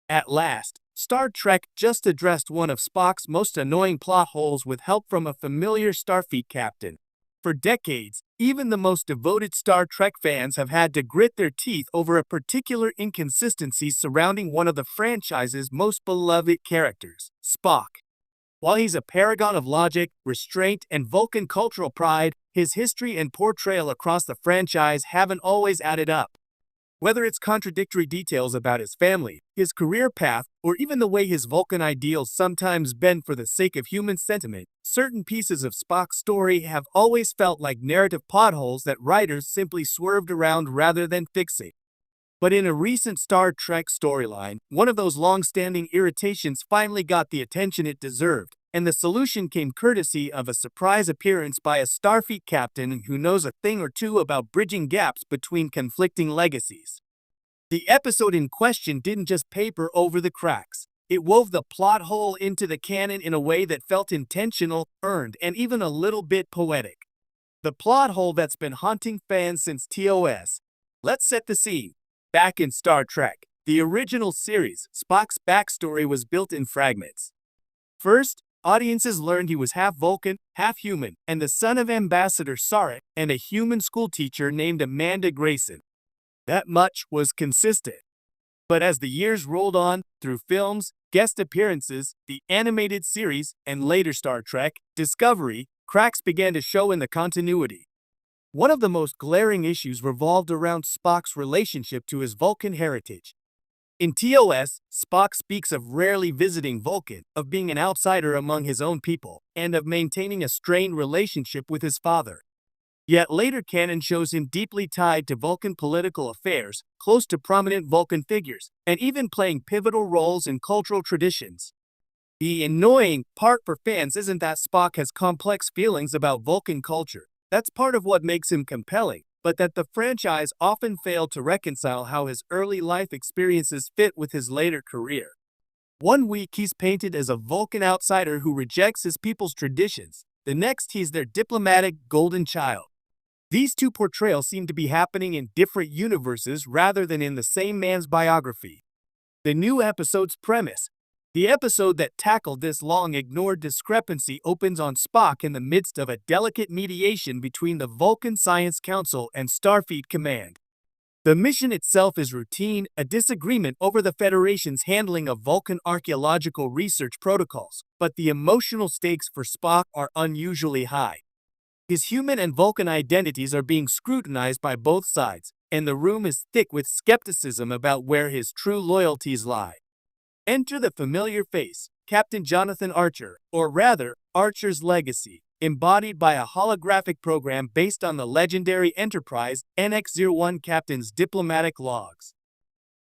At last, Star Trek just addressed one of Spock's most annoying plot holes with help from a familiar Starfleet captain. For decades, even the most devoted Star Trek fans have had to grit their teeth over a particular inconsistency surrounding one of the franchise's most beloved characters, Spock. While he's a paragon of logic, restraint, and Vulcan cultural pride, his history and portrayal across the franchise haven't always added up. Whether it's contradictory details about his family, his career path, or even the way his Vulcan ideals sometimes bend for the sake of human sentiment, certain pieces of Spock's story have always felt like narrative potholes that writers simply swerved around rather than fixing. But in a recent Star Trek storyline, one of those long-standing irritations finally got the attention it deserved, and the solution came courtesy of a surprise appearance by a Starfleet captain who knows a thing or two about bridging gaps between conflicting legacies. The episode in question didn't just paper over the cracks. It wove the plot hole into the canon in a way that felt intentional, earned, and even a little bit poetic. The plot hole that's been haunting fans since TOS. Let's set the scene. Back in Star Trek, the original series, Spock's backstory was built in fragments. First, audiences learned he was half Vulcan, half human, and the son of Ambassador Sarek and a human schoolteacher named Amanda Grayson. That much was consistent. But as the years rolled on, through films, guest appearances, the animated series, and later Star Trek, Discovery, cracks began to show in the continuity. One of the most glaring issues revolved around Spock's relationship to his Vulcan heritage. In TOS, Spock speaks of rarely visiting Vulcan, of being an outsider among his own people, and of maintaining a strained relationship with his father. Yet later canon shows him deeply tied to Vulcan political affairs, close to prominent Vulcan figures, and even playing pivotal roles in cultural traditions. The annoying part for fans isn't that Spock has complex feelings about Vulcan culture. That's part of what makes him compelling, but that the franchise often failed to reconcile how his early life experiences fit with his later career. One week he's painted as a Vulcan outsider who rejects his people's traditions. The next he's their diplomatic golden child. These two portrayals seem to be happening in different universes rather than in the same man's biography. The new episode's premise. The episode that tackled this long-ignored discrepancy opens on Spock in the midst of a delicate mediation between the Vulcan Science Council and Starfleet Command. The mission itself is routine, a disagreement over the Federation's handling of Vulcan archaeological research protocols, but the emotional stakes for Spock are unusually high. His human and Vulcan identities are being scrutinized by both sides, and the room is thick with skepticism about where his true loyalties lie. Enter the familiar face, Captain Jonathan Archer, or rather, Archer's legacy, embodied by a holographic program based on the legendary Enterprise NX-01 captain's diplomatic logs.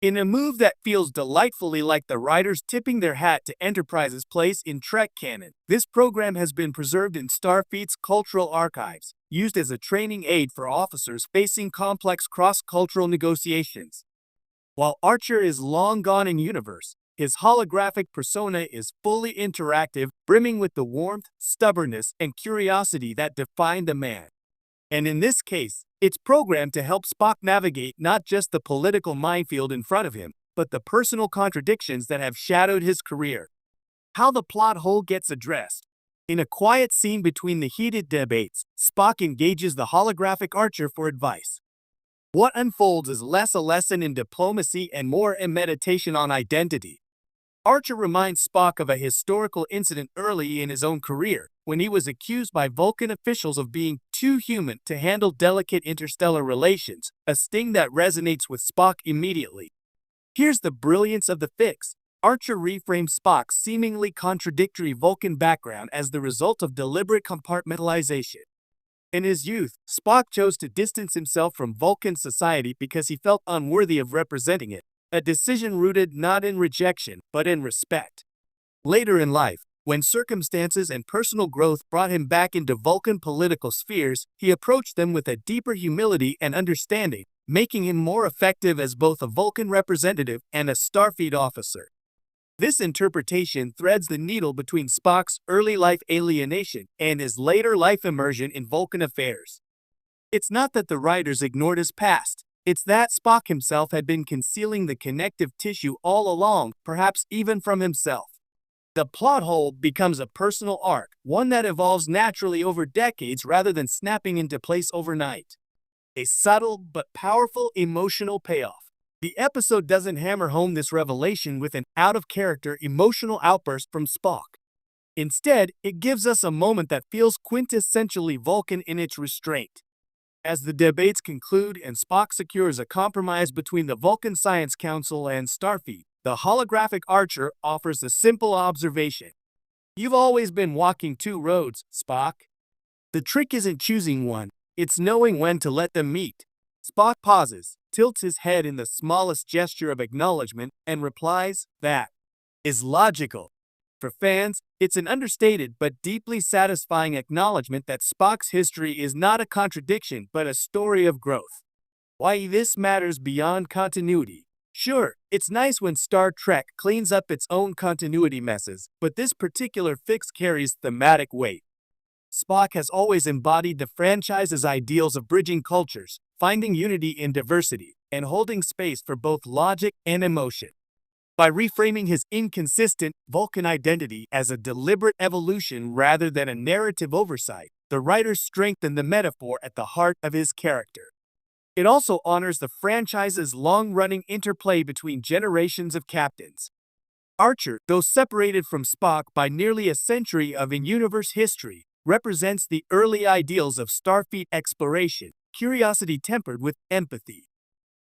In a move that feels delightfully like the writers tipping their hat to Enterprise's place in Trek canon, this program has been preserved in Starfleet's cultural archives, used as a training aid for officers facing complex cross-cultural negotiations. While Archer is long gone in universe, his holographic persona is fully interactive, brimming with the warmth, stubbornness, and curiosity that define the man. And in this case, it's programmed to help Spock navigate not just the political minefield in front of him, but the personal contradictions that have shadowed his career. How the plot hole gets addressed. In a quiet scene between the heated debates, Spock engages the holographic Archer for advice. What unfolds is less a lesson in diplomacy and more a meditation on identity. Archer reminds Spock of a historical incident early in his own career, when he was accused by Vulcan officials of being too human to handle delicate interstellar relations, a sting that resonates with Spock immediately. Here's the brilliance of the fix. Archer reframes Spock's seemingly contradictory Vulcan background as the result of deliberate compartmentalization. In his youth, Spock chose to distance himself from Vulcan society because he felt unworthy of representing it. A decision rooted not in rejection, but in respect. Later in life, when circumstances and personal growth brought him back into Vulcan political spheres, he approached them with a deeper humility and understanding, making him more effective as both a Vulcan representative and a Starfleet officer. This interpretation threads the needle between Spock's early life alienation and his later life immersion in Vulcan affairs. It's not that the writers ignored his past. It's that Spock himself had been concealing the connective tissue all along, perhaps even from himself. The plot hole becomes a personal arc, one that evolves naturally over decades rather than snapping into place overnight. A subtle but powerful emotional payoff. The episode doesn't hammer home this revelation with an out-of-character emotional outburst from Spock. Instead, it gives us a moment that feels quintessentially Vulcan in its restraint. As the debates conclude and Spock secures a compromise between the Vulcan Science Council and Starfleet, the holographic Archer offers a simple observation. You've always been walking two roads, Spock. The trick isn't choosing one, it's knowing when to let them meet. Spock pauses, tilts his head in the smallest gesture of acknowledgement, and replies, "That is logical." For fans, it's an understated but deeply satisfying acknowledgement that Spock's history is not a contradiction but a story of growth. Why this matters beyond continuity. Sure, it's nice when Star Trek cleans up its own continuity messes, but this particular fix carries thematic weight. Spock has always embodied the franchise's ideals of bridging cultures, finding unity in diversity, and holding space for both logic and emotion. By reframing his inconsistent Vulcan identity as a deliberate evolution rather than a narrative oversight, the writers strengthen the metaphor at the heart of his character. It also honors the franchise's long-running interplay between generations of captains. Archer, though separated from Spock by nearly a century of in-universe history, represents the early ideals of Starfleet exploration, curiosity tempered with empathy.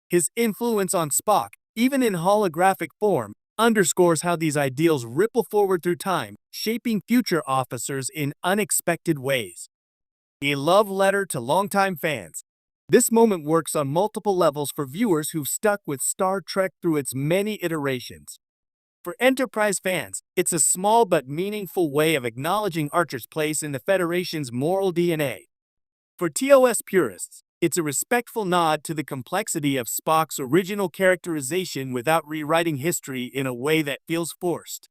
His influence on Spock, even in holographic form, underscores how these ideals ripple forward through time, shaping future officers in unexpected ways. A love letter to longtime fans. This moment works on multiple levels for viewers who've stuck with Star Trek through its many iterations. For Enterprise fans, it's a small but meaningful way of acknowledging Archer's place in the Federation's moral DNA. For TOS purists, it's a respectful nod to the complexity of Spock's original characterization without rewriting history in a way that feels forced.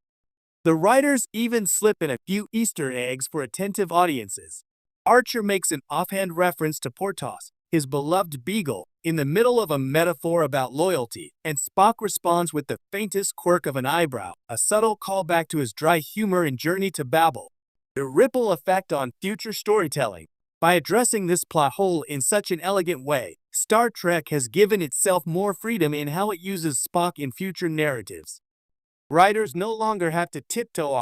The writers even slip in a few Easter eggs for attentive audiences. Archer makes an offhand reference to Portos, his beloved beagle, in the middle of a metaphor about loyalty, and Spock responds with the faintest quirk of an eyebrow, a subtle callback to his dry humor in Journey to Babel. The ripple effect on future storytelling. By addressing this plot hole in such an elegant way, Star Trek has given itself more freedom in how it uses Spock in future narratives. Writers no longer have to tiptoe